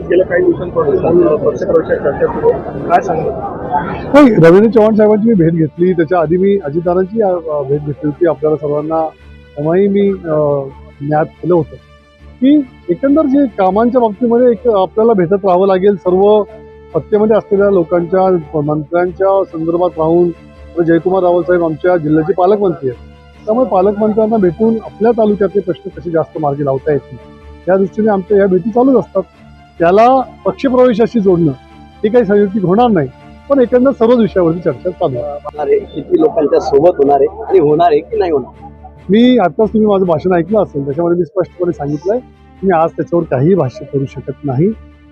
गेल्या काही दिवसांपासून पक्ष प्रवेशाची चर्चा सुरू आहे. काय सांगतो? नाही, रवींद्र चव्हाण साहेबांची मी भेट घेतली. त्याच्या आधी मी अजितदादांची भेट घेतली होती. आपल्याला सर्वांना तेव्हाही मी ज्ञात केलं होतं की एकंदर जे कामांच्या बाबतीमध्ये एक आपल्याला भेटत राहावं लागेल. सर्व सत्तेमध्ये असलेल्या लोकांच्या मंत्र्यांच्या संदर्भात राहून. जयकुमार रावल साहेब आमच्या जिल्ह्याचे पालकमंत्री आहेत, त्यामुळे पालकमंत्र्यांना भेटून आपल्या तालुक्यातले प्रश्न कसे जास्त मार्गी लावता येतील या दृष्टीने आमच्या या भेटी चालूच असतात. त्याला पक्षप्रवेशाशी जोडणं हे काही संयुक्तिक होणार नाही, पण एकंदर सर्वच विषयावरती चर्चा चालू आहे. किती लोकांच्या सोबत होणार आहे आणि होणार आहे की नाही होणार? मी आताच तुम्ही माझं भाषण ऐकलं असेल, त्याच्यामध्ये मी स्पष्टपणे सांगितलंय मी आज त्याच्यावर काही भाष्य करू शकत नाही.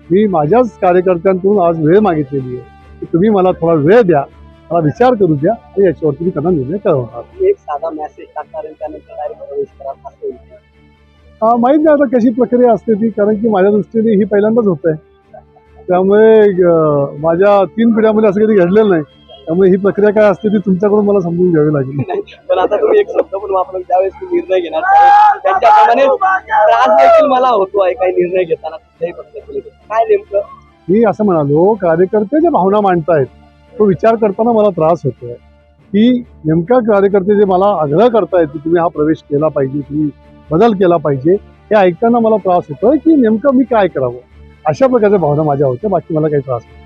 मी माझ्याच कार्यकर्त्यांकडून आज वेळ मागितलेली आहे की तुम्ही मला थोडा वेळ द्या, मला विचार करू द्या आणि याच्यावरती मी त्यांना निर्णय कळवणार. एक साधा मेसेज टाकणार आणि त्यानंतर डायरेक्ट प्रवेश करा असं होईल. माहीत नाही आता कशी प्रक्रिया असते ती, कारण की माझ्या दृष्टीने ही पहिल्यांदाच होत आहे. त्यामुळे माझ्या 3 पिढ्यामध्ये असं कधी घडलेलं नाही. त्यामुळे ही प्रक्रिया काय असते ती तुमच्याकडून मला समजून घ्यावी लागेल. पण आता तुम्ही एक शब्द पण वापरून ज्यावेळेस तुम्ही निर्णय घेणार त्यांच्याप्रमाणे त्रास देखील मला होतो आहे काही निर्णय घेताना कुठल्याही पक्षाचे. काय नेमकं मी असं म्हणालो, कार्यकर्ते ज्या भावना मांडतायत तो विचार करताना मला त्रास होतोय की नेमका कार्यकर्ते जे मला आग्रह करतायत की तुम्ही हा प्रवेश केला पाहिजे, तुम्ही बदल केला पाहिजे, हे ऐकताना मला त्रास होतोय की नेमकं मी काय करावं. अशा प्रकारच्या भावना माझ्या होत्या, बाकी मला काही त्रास नाही.